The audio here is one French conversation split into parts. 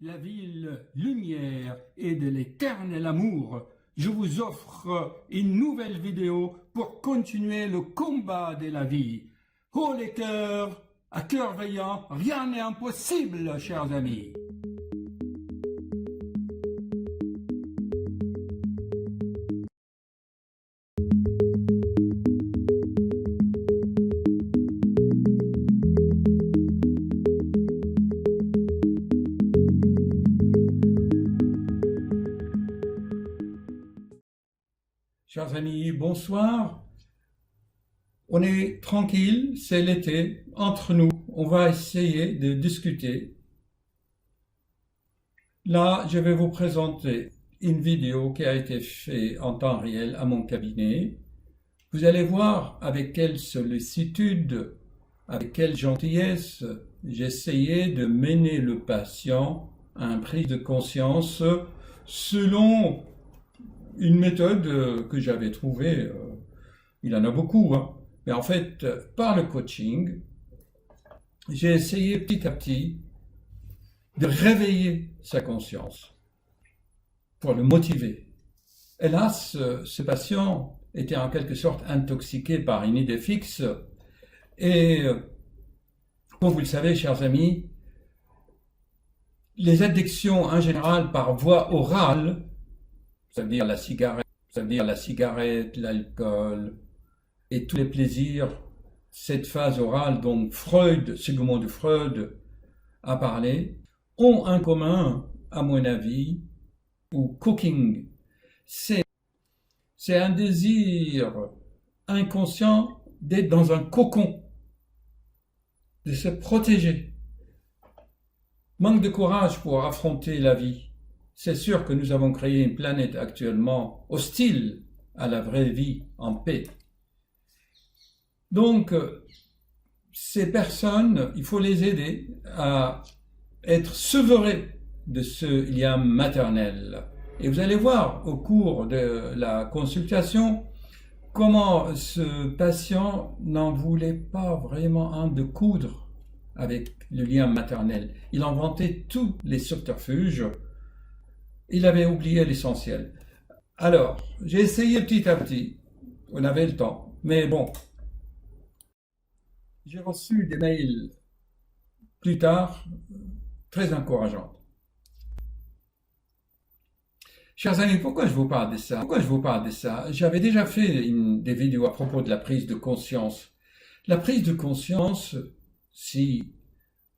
la ville lumière et de l'éternel amour, je vous offre une nouvelle vidéo pour continuer le combat de la vie. Oh les cœurs, à cœur veillant, rien n'est impossible, chers amis. Chers amis, bonsoir. On est tranquille, c'est l'été, entre nous. On va essayer de discuter. Là, je vais vous présenter une vidéo qui a été faite en temps réel à mon cabinet. Vous allez voir avec quelle sollicitude, avec quelle gentillesse j'essayais de mener le patient à une prise de conscience selon une méthode que j'avais trouvée, il en a beaucoup, hein. Mais en fait, par le coaching, j'ai essayé petit à petit de réveiller sa conscience pour le motiver. Hélas, ce patient était en quelque sorte intoxiqué par une idée fixe et, comme vous le savez, chers amis, les addictions en général par voie orale, c'est-à-dire la cigarette, l'alcool et tous les plaisirs, cette phase orale dont Freud, Sigmund de Freud, a parlé, ont en commun, à mon avis, ou cooking. C'est un désir inconscient d'être dans un cocon, de se protéger. Manque de courage pour affronter la vie. C'est sûr que nous avons créé une planète actuellement hostile à la vraie vie en paix. Donc, ces personnes, il faut les aider à être sevrées de ce lien maternel. Et vous allez voir au cours de la consultation comment ce patient n'en voulait pas vraiment un de coudre avec le lien maternel. Il inventait tous les subterfuges. Il avait oublié l'essentiel. Alors, j'ai essayé petit à petit. On avait le temps. Mais bon, j'ai reçu des mails plus tard très encourageants. Chers amis, pourquoi je vous parle de ça? J'avais déjà fait des vidéos à propos de la prise de conscience. La prise de conscience, si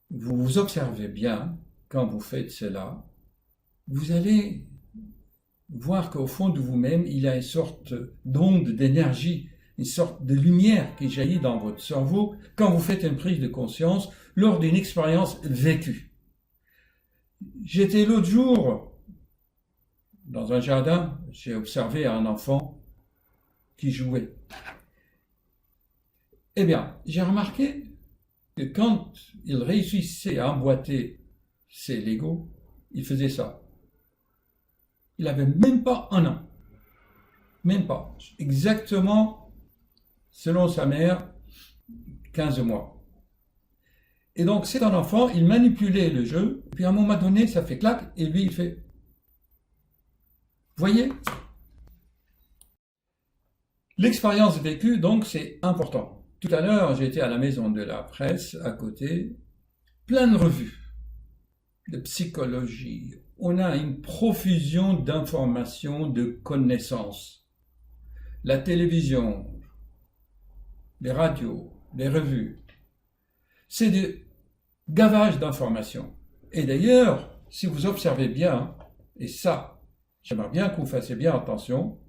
vous vous observez bien quand vous faites cela, vous allez voir qu'au fond de vous-même, il y a une sorte d'onde d'énergie, une sorte de lumière qui jaillit dans votre cerveau quand vous faites une prise de conscience lors d'une expérience vécue. J'étais l'autre jour dans un jardin, j'ai observé un enfant qui jouait. Eh bien, j'ai remarqué que quand il réussissait à emboîter ses Legos, il faisait ça. Il avait même pas un an. Même pas. Exactement, selon sa mère, 15 mois. Et donc, c'est un enfant, il manipulait le jeu, puis à un moment donné, ça fait clac, et lui, il fait. Voyez? L'expérience vécue, donc, c'est important. Tout à l'heure, j'étais à la maison de la presse, à côté, plein de revues de psychologie. On a une profusion d'informations, de connaissances. La télévision, les radios, les revues, c'est des gavages d'informations. Et d'ailleurs, si vous observez bien, et ça, j'aimerais bien que vous fassiez bien attention,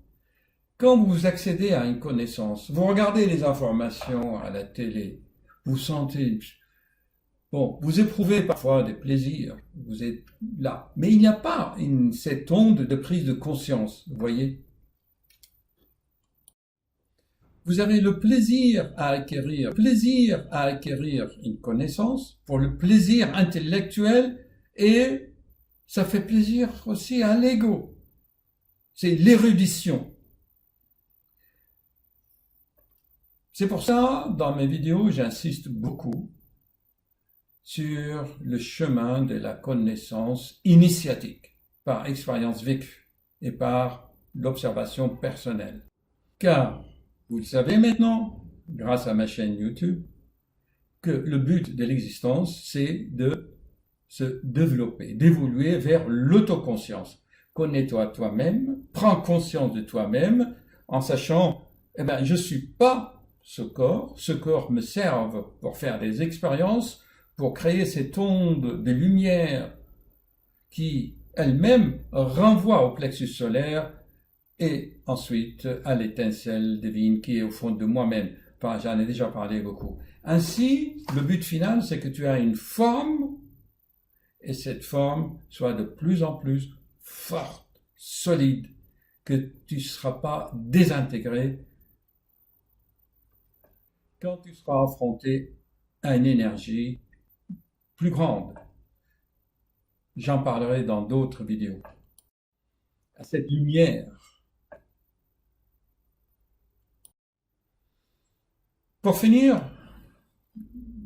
quand vous accédez à une connaissance, vous regardez les informations à la télé, vous sentez, bon, vous éprouvez parfois des plaisirs, vous êtes là, mais il n'y a pas cette onde de prise de conscience, vous voyez. Vous avez le plaisir à acquérir une connaissance pour le plaisir intellectuel et ça fait plaisir aussi à l'ego. C'est l'érudition. C'est pour ça, dans mes vidéos, j'insiste beaucoup sur le chemin de la connaissance initiatique, par expérience vécue et par l'observation personnelle. Car, vous le savez maintenant, grâce à ma chaîne YouTube, que le but de l'existence, c'est de se développer, d'évoluer vers l'autoconscience. Connais-toi toi-même, prends conscience de toi-même en sachant, je ne suis pas ce corps me serve pour faire des expériences, pour créer cette onde de lumière qui elle-même renvoie au plexus solaire et ensuite à l'étincelle divine qui est au fond de moi-même. Enfin, j'en ai déjà parlé beaucoup. Ainsi, le but final, c'est que tu as une forme et cette forme soit de plus en plus forte, solide, que tu ne seras pas désintégré quand tu seras affronté à une énergie plus grande. J'en parlerai dans d'autres vidéos. À cette lumière. Pour finir,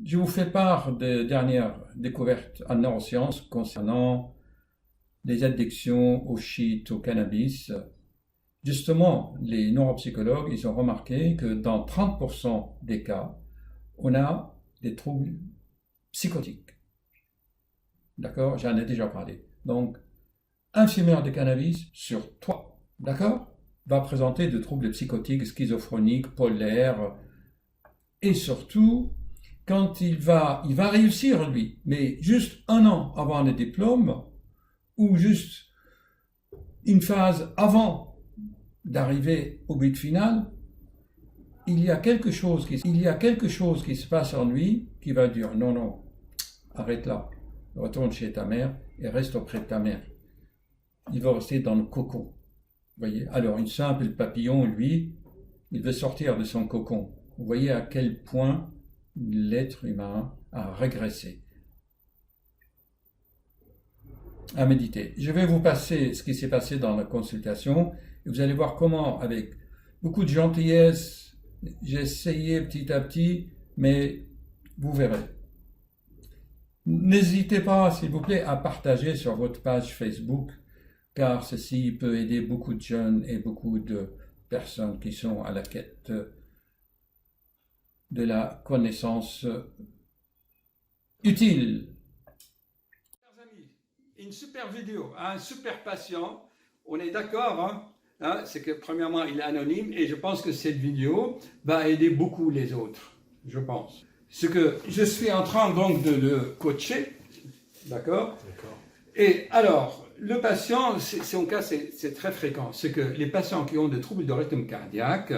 je vous fais part des dernières découvertes en neurosciences concernant les addictions au shit, au cannabis. Justement, les neuropsychologues, ils ont remarqué que dans 30% des cas, on a des troubles psychotiques. D'accord? J'en ai déjà parlé. Donc, un fumeur de cannabis sur 3, d'accord, va présenter des troubles psychotiques, schizophréniques, polaires, et surtout, quand il va réussir lui, mais juste un an avant le diplôme, ou juste une phase avant d'arriver au but final, il y a quelque chose qui se passe en lui qui va dire non, arrête là, retourne chez ta mère et reste auprès de ta mère. Il va rester dans le cocon. Vous voyez? Alors, une simple papillon, lui, il veut sortir de son cocon. Vous voyez à quel point l'être humain a régressé. À méditer. Je vais vous passer ce qui s'est passé dans la consultation et vous allez voir comment, avec beaucoup de gentillesse, j'ai essayé petit à petit, mais vous verrez. N'hésitez pas, s'il vous plaît, à partager sur votre page Facebook, car ceci peut aider beaucoup de jeunes et beaucoup de personnes qui sont à la quête de la connaissance utile. Chers amis, une super vidéo, un super patient, on est d'accord, c'est que premièrement il est anonyme et je pense que cette vidéo va aider beaucoup les autres, je pense. Ce que je suis en train donc de le coacher, d'accord? Et alors, le patient, son cas c'est très fréquent, c'est que les patients qui ont des troubles de rythme cardiaque,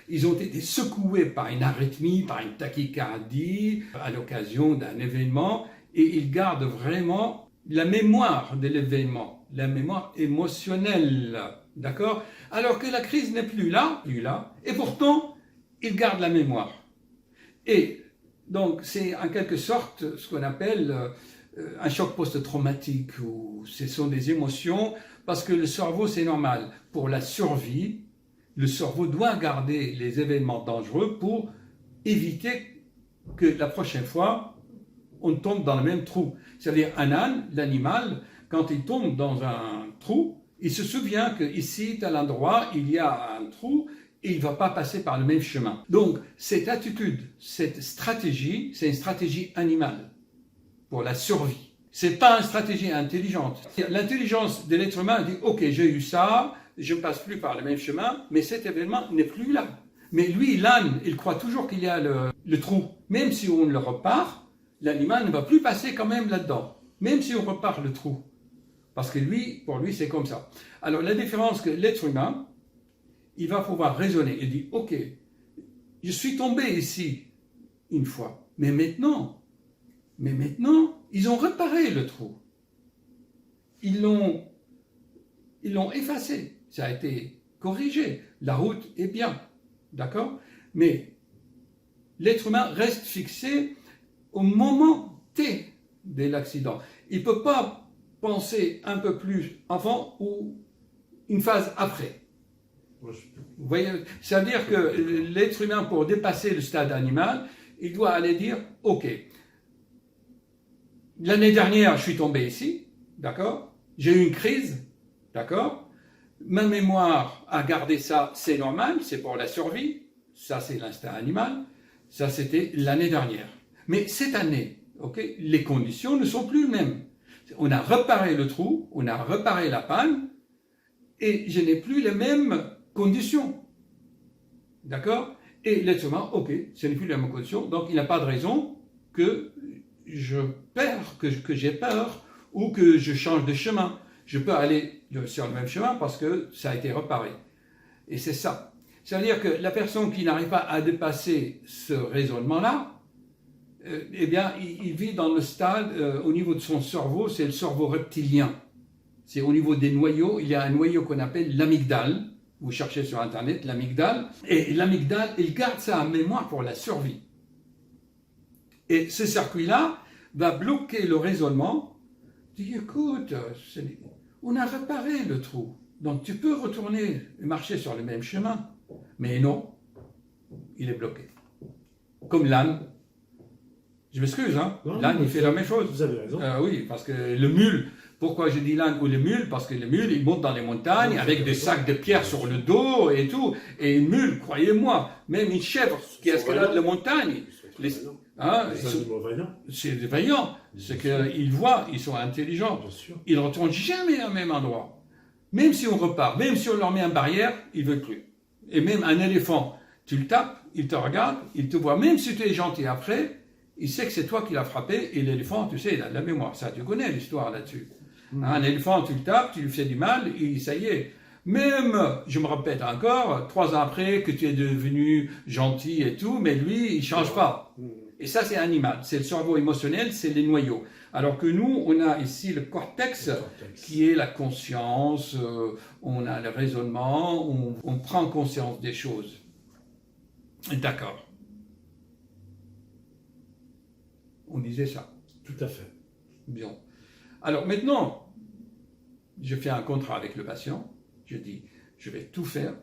ils ont été secoués par une arythmie, par une tachycardie, à l'occasion d'un événement, et ils gardent vraiment la mémoire de l'événement, la mémoire émotionnelle, d'accord? Alors que la crise n'est plus là, et pourtant, ils gardent la mémoire. Et donc, c'est en quelque sorte ce qu'on appelle un choc post-traumatique, où ce sont des émotions, parce que le cerveau, c'est normal, pour la survie, le cerveau doit garder les événements dangereux pour éviter que la prochaine fois, on tombe dans le même trou. C'est-à-dire un âne, l'animal, quand il tombe dans un trou, il se souvient qu'ici, à l'endroit, il y a un trou et il ne va pas passer par le même chemin. Donc, cette attitude, cette stratégie, c'est une stratégie animale pour la survie. Ce n'est pas une stratégie intelligente. L'intelligence de l'être humain dit « Ok, j'ai eu ça, je ne passe plus par le même chemin, mais cet événement n'est plus là. » Mais lui, l'âne, il croit toujours qu'il y a le trou. Même si on le repart, l'animal ne va plus passer quand même là-dedans. Même si on repart le trou. Parce que lui, pour lui, c'est comme ça. Alors, la différence que l'être humain, il va pouvoir raisonner. Il dit, ok, je suis tombé ici une fois, mais maintenant, ils ont réparé le trou. Ils l'ont effacé. Ça a été corrigé. La route est bien. D'accord? Mais l'être humain reste fixé au moment T de l'accident. Il ne peut pas penser un peu plus avant ou une phase après. Vous voyez, c'est-à-dire que l'être humain, pour dépasser le stade animal, il doit aller dire, ok, l'année dernière, je suis tombé ici, d'accord? J'ai eu une crise, d'accord? Ma mémoire a gardé ça, c'est normal, c'est pour la survie. Ça, c'est l'instinct animal. Ça, c'était l'année dernière. Mais cette année, okay, les conditions ne sont plus les mêmes. On a réparé le trou, on a réparé la panne, et je n'ai plus les mêmes conditions. D'accord? Et l'être humain, ok, ce n'est plus les mêmes conditions, donc il n'y a pas de raison que je perds, que j'ai peur, ou que je change de chemin. Je peux aller sur le même chemin parce que ça a été réparé. Et c'est ça. C'est-à-dire que la personne qui n'arrive pas à dépasser ce raisonnement-là, eh bien, il vit dans le stade, au niveau de son cerveau, c'est le cerveau reptilien. C'est au niveau des noyaux, il y a un noyau qu'on appelle l'amygdale. Vous cherchez sur Internet l'amygdale. Et l'amygdale, il garde ça en mémoire pour la survie. Et ce circuit-là va bloquer le raisonnement. Dit, écoute, on a réparé le trou. Donc tu peux retourner et marcher sur le même chemin. Mais non, il est bloqué. Comme l'âne. Je m'excuse, hein. L'âne, il fait la même chose. Vous avez raison. Oui, parce que le mule, pourquoi je dis l'âne ou le mule? Parce que le mule, il monte dans les montagnes avec des sacs de pierres sur le dos et tout. Et une mule, croyez-moi, même une chèvre qui escalade la montagne, c'est des vaillants. C'est qu'ils voient, ils sont intelligents. Ils ne retournent jamais au même endroit. Même si on repart, même si on leur met une barrière, ils ne veulent plus. Et même un éléphant, tu le tapes, il te regarde, il te voit, même si tu es gentil après, il sait que c'est toi qui l'as frappé, et l'éléphant, tu sais, il a de la mémoire. Ça, tu connais l'histoire là-dessus. Un éléphant, tu le tapes, tu lui fais du mal, et ça y est. Même, je me répète encore, 3 ans après que tu es devenu gentil et tout, mais lui, il ne change pas. Et ça, c'est animal. C'est le cerveau émotionnel, c'est les noyaux. Alors que nous, on a ici le cortex, qui est la conscience, on a le raisonnement, on prend conscience des choses. D'accord. On disait ça. Tout à fait. Bien. Alors maintenant, je fais un contrat avec le patient. Je dis, je vais tout faire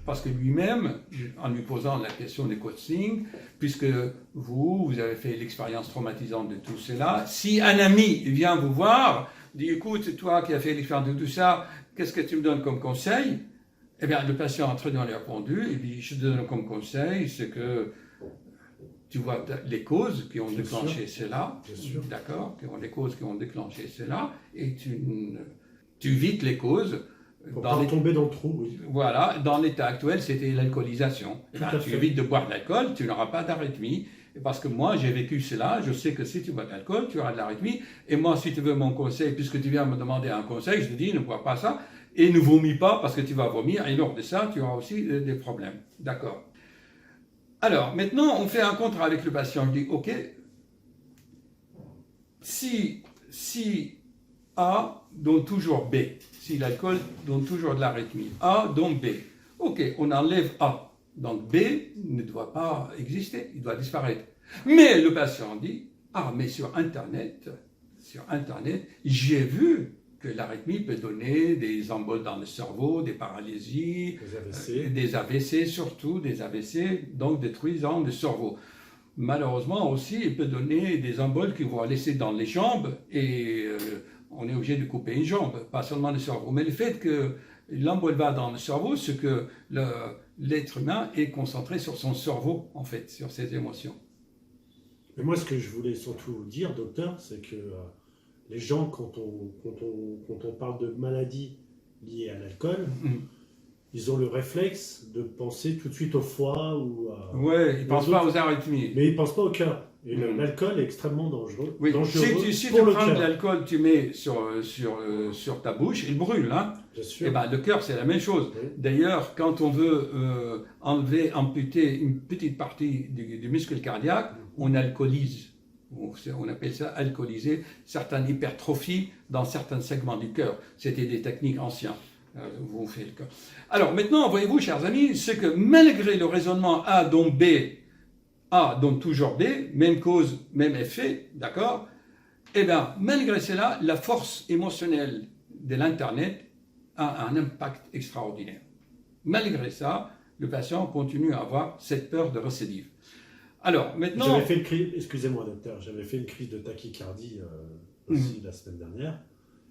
parce que lui-même, en lui posant la question des coaching, puisque vous avez fait l'expérience traumatisante de tout cela, si un ami vient vous voir, dit, écoute, toi qui as fait l'expérience de tout ça, qu'est-ce que tu me donnes comme conseil? Eh bien, le patient a très bien répondu, il dit, je te donne comme conseil, c'est que tu vois les causes qui ont déclenché cela, d'accord, les causes qui ont déclenché cela, et tu évites les causes. Pour pas tomber dans le trou, oui. Voilà, dans l'état actuel, c'était l'alcoolisation. Tu évites de boire de l'alcool, tu n'auras pas d'arythmie. Parce que moi, j'ai vécu cela, je sais que si tu bois de l'alcool, tu auras de l'arythmie. Et moi, si tu veux mon conseil, puisque tu viens me demander un conseil, je te dis, ne bois pas ça, et ne vomis pas, parce que tu vas vomir, et lors de ça, tu auras aussi des problèmes. D'accord. Alors, maintenant, on fait un contrat avec le patient. Je dis, OK, si A donne toujours B, si l'alcool donne toujours de l'arythmie, A donne B. OK, on enlève A. Donc B ne doit pas exister, il doit disparaître. Mais le patient dit, ah, mais sur Internet, j'ai vu que l'arythmie peut donner des emboles dans le cerveau, des paralysies, des AVC surtout, des AVC, donc détruisant le cerveau. Malheureusement aussi, il peut donner des emboles qui vont laisser dans les jambes et on est obligé de couper une jambe, pas seulement le cerveau. Mais le fait que l'embole va dans le cerveau, c'est que l'être humain est concentré sur son cerveau, en fait, sur ses émotions. Mais moi, ce que je voulais surtout dire, docteur, c'est que les gens, quand on parle de maladies liées à l'alcool, ils ont le réflexe de penser tout de suite au foie ou à... Oui, ils ne pensent pas aux arythmies. Mais ils ne pensent pas au cœur. Et l'alcool est extrêmement dangereux. Oui, si tu prends de l'alcool, tu mets sur ta bouche, il brûle. Hein. Bien sûr. Et ben, le cœur, c'est la même chose. Oui. D'ailleurs, quand on veut amputer une petite partie du muscle cardiaque, on alcoolise. On appelle ça alcooliser certaines hypertrophies dans certains segments du cœur. C'était des techniques anciennes. Vous faites le cœur. Alors maintenant, voyez-vous, chers amis, c'est que malgré le raisonnement A dont B, A donne toujours B, même cause, même effet, d'accord? Eh bien, malgré cela, la force émotionnelle de l'Internet a un impact extraordinaire. Malgré ça, le patient continue à avoir cette peur de récidive. Alors, maintenant... J'avais fait une crise, excusez-moi docteur, j'avais fait une crise de tachycardie aussi la semaine dernière,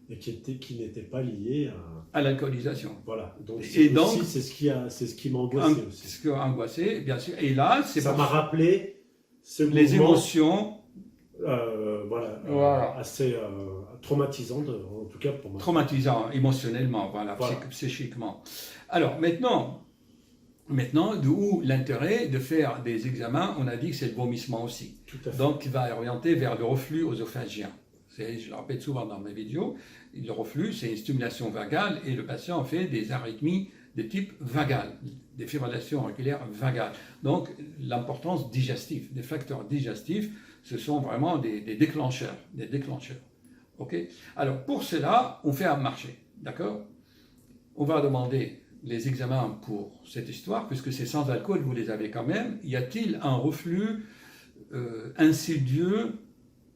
et qui n'était pas liée à l'alcoolisation. Voilà, donc donc c'est ce qui m'a angoissé aussi. Ce qui m'a angoissé, bien sûr. Et là, ça m'a rappelé les émotions... assez traumatisant, en tout cas pour moi. Traumatisant émotionnellement, voilà. Psychiquement. Alors maintenant, d'où l'intérêt de faire des examens, on a dit que c'est le vomissement aussi. Tout à fait. Donc il va orienter vers le reflux œsophagien. Je le répète souvent dans mes vidéos, le reflux c'est une stimulation vagale et le patient fait des arythmies de type vagal, des fibrillations auriculaires vagales. Donc l'importance digestive, des facteurs digestifs, ce sont vraiment des déclencheurs. Ok. Alors pour cela, on fait un marché, d'accord? On va demander les examens pour cette histoire, puisque c'est sans alcool, vous les avez quand même. Y a-t-il un reflux insidieux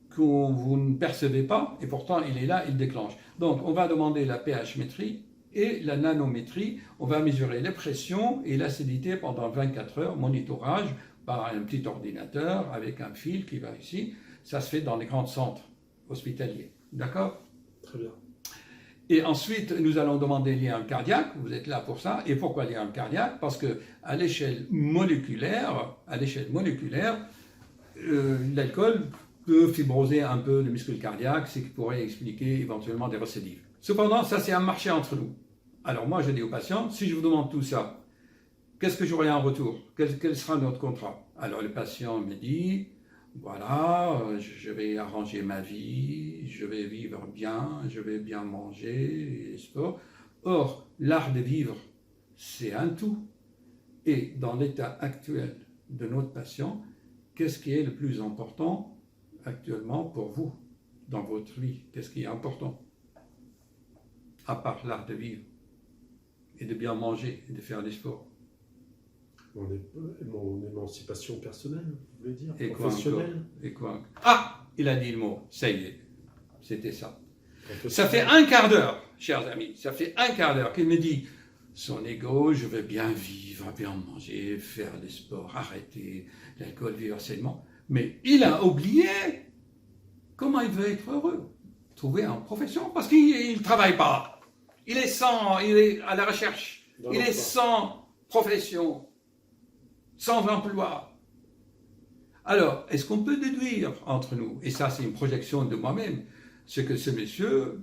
que vous ne percevez pas, et pourtant il est là, il déclenche. Donc on va demander la pH-métrie et la nanométrie. On va mesurer les pressions et l'acidité pendant 24 heures, monitorage par un petit ordinateur avec un fil qui va ici. Ça se fait dans les grands centres hospitaliers. D'accord? Très bien. Et ensuite, nous allons demander l'IRM cardiaque. Vous êtes là pour ça. Et pourquoi l'IRM cardiaque? Parce qu'à l'échelle moléculaire, l'alcool peut fibroser un peu le muscle cardiaque, ce qui pourrait expliquer éventuellement des récidives. Cependant, ça c'est un marché entre nous. Alors moi, je dis aux patients, si je vous demande tout ça, qu'est-ce que j'aurai en retour? Quel sera notre contrat? Alors le patient me dit, voilà, je vais arranger ma vie, je vais vivre bien, je vais bien manger, et sport. Or, l'art de vivre, c'est un tout. Et dans l'état actuel de notre patient, qu'est-ce qui est le plus important actuellement pour vous, dans votre vie? Qu'est-ce qui est important? À part l'art de vivre, et de bien manger, et de faire des sports. Mon émancipation personnelle, vous voulez dire? Et professionnelle? Quoi encore? Ah, il a dit le mot, ça y est, c'était ça. Ça fait un quart d'heure, chers amis, ça fait un quart d'heure qu'il me dit, son ego, je veux bien vivre, bien manger, faire des sports, arrêter l'alcool, vivre sainement. Mais il a oublié comment il veut être heureux. Trouver une profession, parce qu'il ne travaille pas. Il est à la recherche. Il est sans profession, sans emploi. Alors, est-ce qu'on peut déduire entre nous, et ça c'est une projection de moi-même, ce que ce monsieur,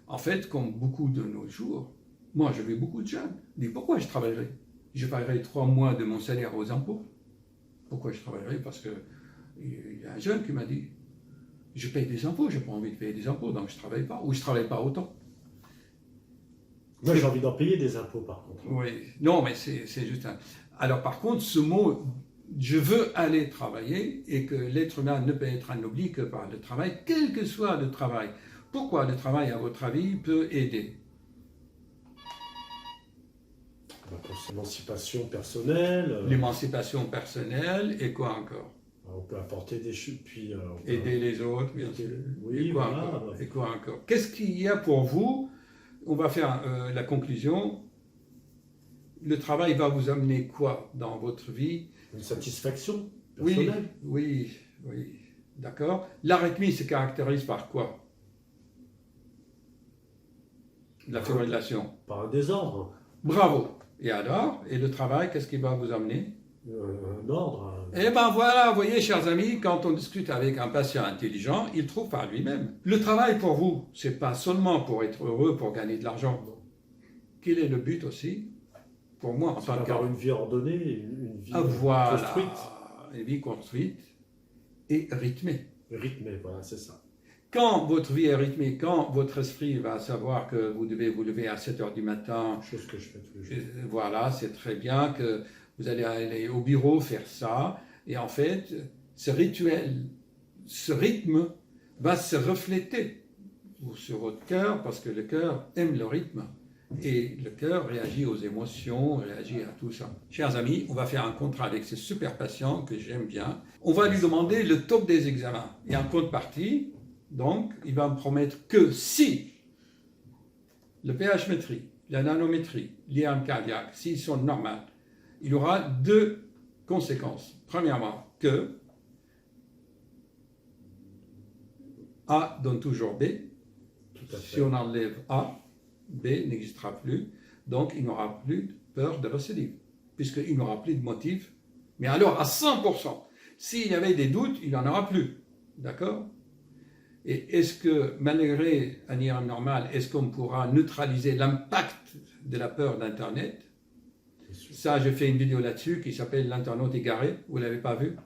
en fait, comme beaucoup de nos jours, moi je vis beaucoup de jeunes, mais pourquoi je travaillerai? Je paierai 3 mois de mon salaire aux impôts. Pourquoi je travaillerai? Parce que il y a un jeune qui m'a dit, je paye des impôts, je n'ai pas envie de payer des impôts, donc je ne travaille pas, ou je ne travaille pas autant. Moi j'ai envie d'en payer des impôts par contre. Oui, non mais c'est juste un... Alors par contre, ce mot, je veux aller travailler, et que l'être humain ne peut être anobli que par le travail, quel que soit le travail. Pourquoi le travail, à votre avis, peut aider? Pour l'émancipation personnelle. L'émancipation personnelle, et quoi encore? On peut apporter des chutes, puis... aider les autres, bien sûr. Oui, et quoi voilà. encore? Et quoi encore? Qu'est-ce qu'il y a pour vous? On va faire la conclusion. Le travail va vous amener quoi dans votre vie? Une satisfaction personnelle. Oui, d'accord. L'arythmie se caractérise par quoi? La fibrillation. Par un désordre. Bravo. Et alors? Et le travail, qu'est-ce qui va vous amener? Un ordre. Eh bien voilà, vous voyez, chers amis, quand on discute avec un patient intelligent, il trouve par lui-même. Le travail pour vous, c'est pas seulement pour être heureux, pour gagner de l'argent. Quel est le but aussi? Pour moi, en tant qu'avoir une vie ordonnée, une vie construite. Une vie construite et rythmée. Rythmée, voilà, c'est ça. Quand votre vie est rythmée, quand votre esprit va savoir que vous devez vous lever à 7 h du matin, chose que je fais tous les jours. Voilà, c'est très bien que vous allez aller au bureau faire ça, et en fait, ce rituel, ce rythme va se refléter sur votre cœur, parce que le cœur aime le rythme, et le cœur réagit aux émotions, réagit à tout ça. Chers amis, on va faire un contrat avec ce super patient que j'aime bien. On va lui demander le top des examens, et en contrepartie, donc, il va me promettre que si le pH-métrie, la nanométrie, l'IRM cardiaque, s'ils sont normales, il y aura 2 conséquences. Premièrement, que A donne toujours B. Tout à fait. Si on enlève A, B n'existera plus, donc il n'aura plus de peur de récidive, puisqu'il n'aura plus de motif. Mais alors, à 100%, s'il y avait des doutes, il n'en aura plus. D'accord? Et est-ce que, malgré un IRM normal, est-ce qu'on pourra neutraliser l'impact de la peur d'Internet? Ça, j'ai fait une vidéo là-dessus qui s'appelle L'internaute égaré. Vous ne l'avez pas vu?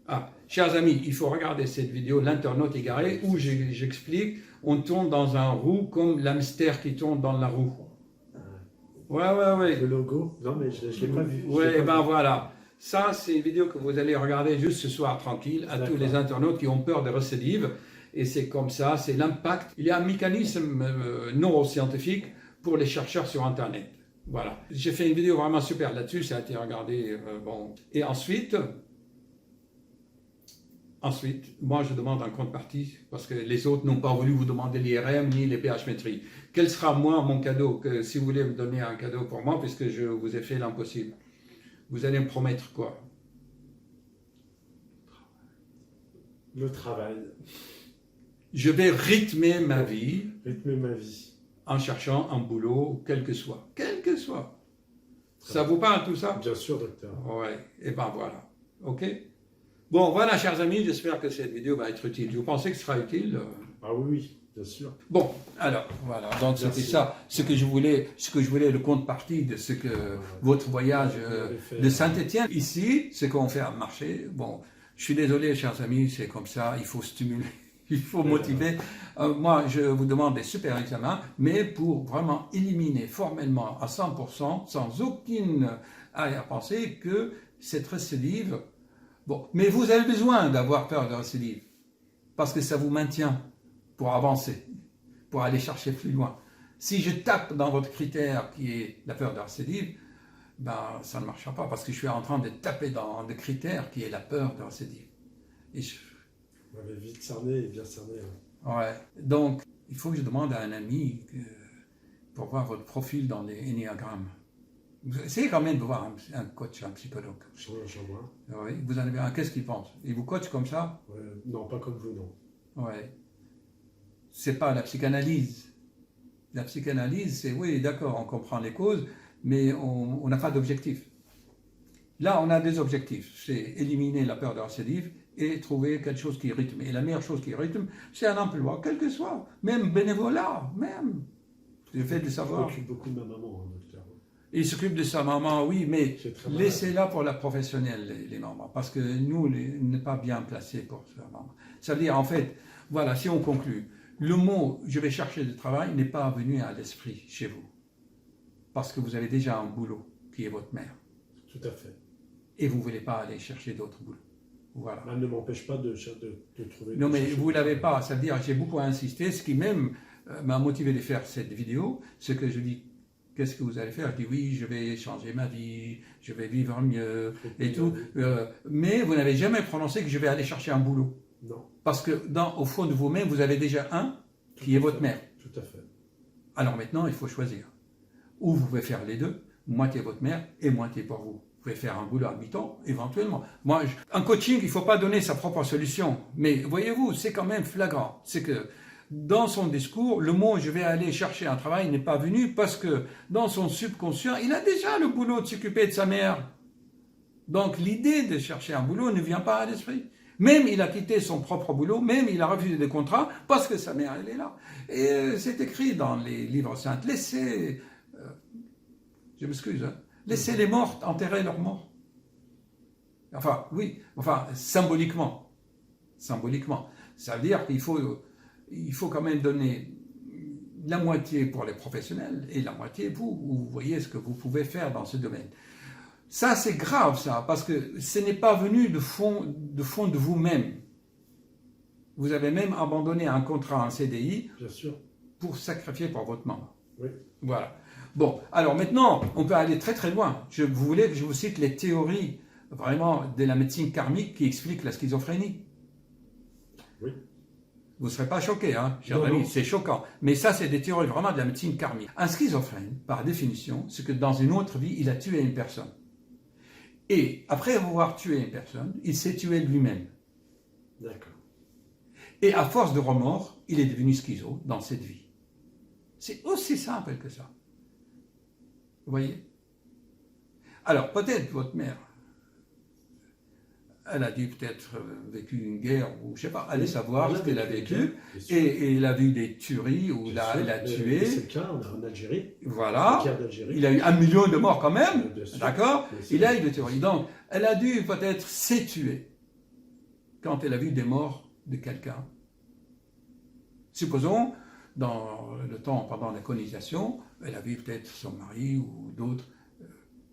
Ah, chers amis, il faut regarder cette vidéo, L'internaute égaré, où j'explique, on tombe dans un roue comme l'hamster qui tombe dans la roue. Ouais. Le logo? Non, mais je ne l'ai pas vu. Ouais, ben voilà. Ça, c'est une vidéo que vous allez regarder juste ce soir, tranquille, à tous les internautes qui ont peur de récidive. Et c'est comme ça, c'est l'impact. Il y a un mécanisme neuroscientifique pour les chercheurs sur Internet. Voilà. J'ai fait une vidéo vraiment super là-dessus, ça a été regardé. Bon. Et ensuite, moi je demande un contrepartie parce que les autres n'ont pas voulu vous demander l'IRM ni les pH-métries. Quel sera moi mon cadeau que, si vous voulez me donner un cadeau pour moi, puisque je vous ai fait l'impossible? Vous allez me promettre quoi? Le travail. Je vais rythmer ma vie. Rythmer ma vie. En cherchant un boulot, quel que soit. Quel que soit. Ça vous parle tout ça? Bien sûr, docteur. Ouais, et ben voilà. Ok? Bon, voilà, chers amis, j'espère que cette vidéo va être utile. Vous pensez que ce sera utile? Ah oui, bien sûr. Bon, alors, voilà. Donc, c'était ça. Ce que je voulais, le contrepartie de ce que votre voyage de Saint-Étienne. Ici, ce qu'on fait à marché. Bon, je suis désolé, chers amis, c'est comme ça. Il faut stimuler. Il faut motiver. Moi, je vous demande des super examens, mais pour vraiment éliminer formellement à 100%, sans aucune arrière-pensée, que cette récidive. Bon, mais vous avez besoin d'avoir peur de récidive, parce que ça vous maintient pour avancer, pour aller chercher plus loin. Si je tape dans votre critère qui est la peur de récidive, ben, ça ne marchera pas, parce que je suis en train de taper dans le critère qui est la peur de récidive. Et vous m'avez vite cerné et bien cerné. Hein. Ouais. Donc, il faut que je demande à un ami pour voir votre profil dans les énéagrammes. Essayez quand même de voir un coach, un psychologue. J'en vois. Oui, vous en avez un. Qu'est-ce qu'il pense? Il vous coach comme ça? Non, pas comme vous, non. Ouais. C'est pas la psychanalyse. La psychanalyse, c'est oui, d'accord, on comprend les causes, mais on n'a pas d'objectif. Là, on a des objectifs. C'est éliminer la peur de récidive et trouver quelque chose qui rythme. Et la meilleure chose qui rythme, c'est un emploi, quel que soit, même bénévolat, même. Le fait de savoir. Il s'occupe beaucoup de ma maman, hein, docteur. Il s'occupe de sa maman, oui, mais laissez-la pour la professionnelle, les mamans, parce que nous, on n'est pas bien placés pour sa maman. Ça veut dire, en fait, voilà, si on conclut, le mot « je vais chercher du travail » n'est pas venu à l'esprit chez vous, parce que vous avez déjà un boulot qui est votre mère. Tout à fait. Et vous ne voulez pas aller chercher d'autres boulots. Voilà. Elle ne m'empêche pas de trouver... Non, mais vous ne l'avez pas. Ça veut dire j'ai beaucoup insisté. Ce qui même m'a motivé de faire cette vidéo, c'est que je dis, qu'est-ce que vous allez faire? Je dis, oui, je vais changer ma vie, je vais vivre mieux, et tout. Mais vous n'avez jamais prononcé que je vais aller chercher un boulot. Non. Parce que au fond de vous-même, vous avez déjà un qui est votre mère. Tout à fait. Alors maintenant, il faut choisir. Ou vous pouvez faire les deux, moitié votre mère et moitié pour vous. Vous pouvez faire un boulot à mi-temps, éventuellement. Moi, en coaching, il ne faut pas donner sa propre solution. Mais voyez-vous, c'est quand même flagrant. C'est que dans son discours, le mot « je vais aller chercher un travail » n'est pas venu parce que dans son subconscient, il a déjà le boulot de s'occuper de sa mère. Donc l'idée de chercher un boulot ne vient pas à l'esprit. Même il a quitté son propre boulot, même il a refusé des contrats parce que sa mère, elle est là. Et c'est écrit dans les livres saints. Laissez, je m'excuse, hein, laissez les morts enterrer leurs morts. Enfin, oui, enfin, symboliquement. Symboliquement. Ça veut dire qu'il faut quand même donner la moitié pour les professionnels et la moitié pour vous voyez ce que vous pouvez faire dans ce domaine. Ça, c'est grave, ça, parce que ce n'est pas venu de fond de vous-même. Vous avez même abandonné un contrat en CDI Bien sûr. pour sacrifier pour votre maman. Oui. Voilà. Bon, alors maintenant, on peut aller très très loin. Vous voulez que je vous cite les théories vraiment de la médecine karmique qui expliquent la schizophrénie? Oui. Vous ne serez pas choqués, hein, chers amis, c'est choquant. Mais ça, c'est des théories vraiment de la médecine karmique. Un schizophrène, par définition, c'est que dans une autre vie, il a tué une personne. Et après avoir tué une personne, il s'est tué lui-même. D'accord. Et à force de remords, il est devenu schizo dans cette vie. C'est aussi simple que ça. Vous voyez? Alors, peut-être votre mère, elle a dû peut-être vécu une guerre, ou je ne sais pas, allez savoir ce qu'elle a vécu, et elle a vu des tueries où elle a tué. C'est le cas en Algérie. Voilà. Il a eu 1 million de morts quand même. D'accord? Il a eu des tueries. Donc, elle a dû peut-être s'étuer quand elle a vu des morts de quelqu'un. Supposons, dans le temps pendant la colonisation, elle a vu peut-être son mari ou d'autres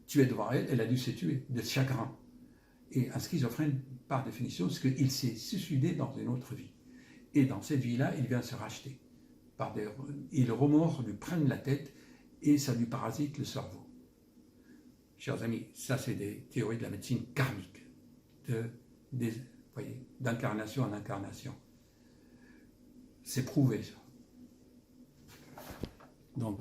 tués devant elle, elle a dû se tuer de chagrin. Et un schizophrène, par définition, c'est qu'il s'est suicidé dans une autre vie. Et dans cette vie-là, il vient se racheter. Et le remords lui prennent la tête et ça lui parasite le cerveau. Chers amis, ça c'est des théories de la médecine karmique, d'incarnation en incarnation. C'est prouvé ça. Donc.